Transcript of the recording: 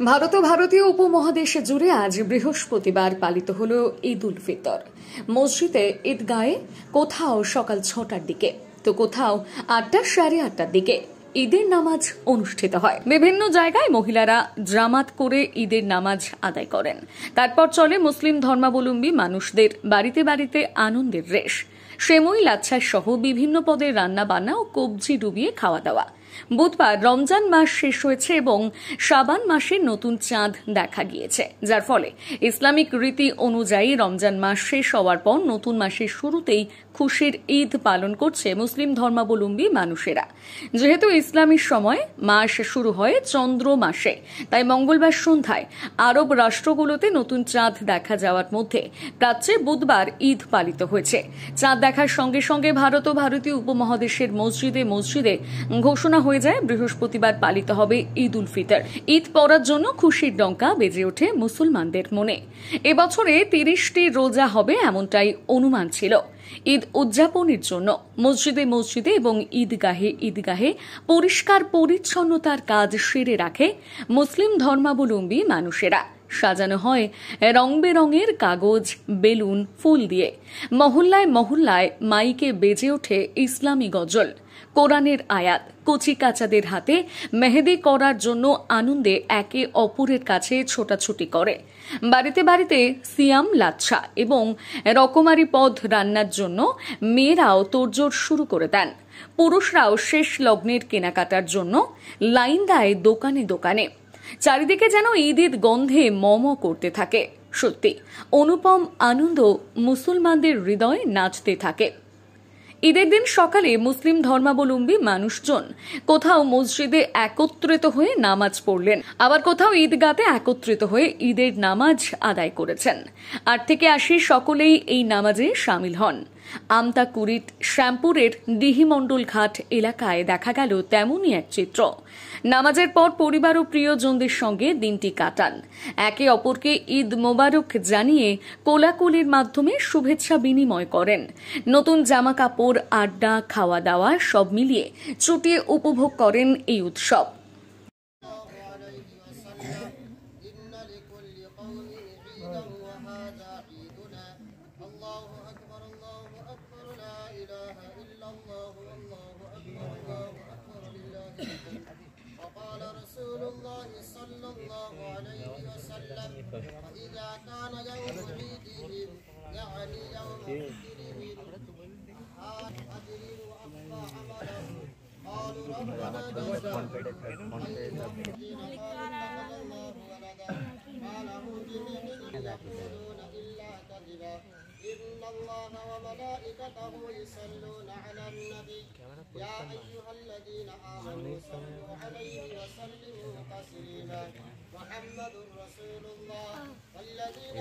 ভারত ও ভারতীয় উপমহাদেশ জুড়ে আজ বৃহস্পতিবার পালিত হল ঈদ উল ফিতর। মসজিদে ঈদগাহে কোথাও সকাল ৬টার দিকে তো কোথাও ৮টা সাড়ে ৮টার দিকে ঈদের নামাজ অনুষ্ঠিত হয়। বিভিন্ন জায়গায় মহিলারা জামাত করে ঈদের নামাজ আদায় করেন। তারপর চলে মুসলিম ধর্মাবলম্বী মানুষদের বাড়িতে বাড়িতে আনন্দের রেশ। সেমই লাচ্ছা সহ বিভিন্ন পদের রান্না বান্না ও কবজি ডুবিয়ে খাওয়া দাওয়া। বুধবার রমজান মাস শেষ হয়েছে এবং শাবান মাসের নতুন চাঁদ দেখা গিয়েছে, যার ফলে ইসলামিক রীতি অনুযায়ী রমজান মাস শেষ হওয়ার পর নতুন মাসের শুরুতেই খুশির ঈদ পালন করছে মুসলিম ধর্মাবলম্বী মানুষেরা। যেহেতু ইসলামী সময় মাস শুরু হয় চন্দ্র মাসে, তাই মঙ্গলবার সন্ধ্যায় আরব রাষ্ট্রগুলোতে নতুন চাঁদ দেখা যাওয়ার মধ্যে প্রাচ্যে বুধবার ঈদ পালিত হয়েছে। চাঁদ দেখার সঙ্গে সঙ্গে ভারত ও ভারতীয় উপমহাদেশের মসজিদে মসজিদে ঘোষণা হয়ে যায় বৃহস্পতিবার পালিত হবে ঈদ উল ফিতর। ঈদ পড়ার জন্য খুশির ডঙ্কা বেজে ওঠে মুসলমানদের মনে। এবছরে ৩০টি রোজা হবে এমনটাই অনুমান ছিল। ঈদ উদযাপনের জন্য মসজিদে মসজিদে এবং ঈদগাহে পরিষ্কার পরিচ্ছন্নতার কাজ সেরে রাখে মুসলিম ধর্মাবলম্বী মানুষেরা। সাজানো হয় রং বেরঙের কাগজ, বেলুন, ফুল দিয়ে। মহল্লায় মহল্লায় মাইকে বেজে ওঠে ইসলামী গজল, কোরআনের আয়াত। কচি কাচাদের হাতে মেহেদি করার জন্য আনন্দে একে অপরের কাছে ছোটাছুটি করে। বাড়িতে বাড়িতে সিয়াম, লাচ্ছা এবং রকমারি পদ রান্নার জন্য মেয়েরাও তোড়জোড় শুরু করে দেন। পুরুষরাও শেষ লগ্নের কেনাকাটার জন্য লাইন দেয় দোকানে দোকানে। চারিদিকে যেন ঈদের গন্ধে মম করতে থাকে। সত্যি অনুপম আনন্দ মুসলমানদের হৃদয়ে নাচতে থাকে। ঈদের দিন সকালে মুসলিম ধর্মাবলম্বী মানুষজন কোথাও মসজিদে একত্রিত হয়ে নামাজ পড়লেন, আবার কোথাও ঈদগাতে একত্রিত হয়ে ঈদের নামাজ আদায় করেছেন। ৮ থেকে ৮০ সকলেই এই নামাজে সামিল হন। আমতাকুরিট শ্যামপুরের ডিহিমন্ডল ঘাট এলাকায় দেখা গেল তেমনই এক চিত্র। নামাজের পর পরিবার ও প্রিয়জনদের সঙ্গে দিনটি কাটান। একে অপরকে ঈদ মোবারক জানিয়ে কোলাকুলির মাধ্যমে শুভেচ্ছা বিনিময় করেন। নতুন জামা কাপড়, আড্ডা, খাওয়া দাওয়া সব মিলিয়ে চুটিয়ে উপভোগ করেন এই উৎসব। وقال رسول الله صلى الله عليه وسلم وإذا كان يوم عيدهم يعني يوم فطرهم أجر وأقضى عمله قالوا ربنا الذين قالوا اتخذ الله ولدا ما لهم به يقولون إلا كذبا إن الله وملائكته يصلون على النبي يا أيها الذين آمنوا صلوا عليه وسلموا تسليما محمد رسول الله والذين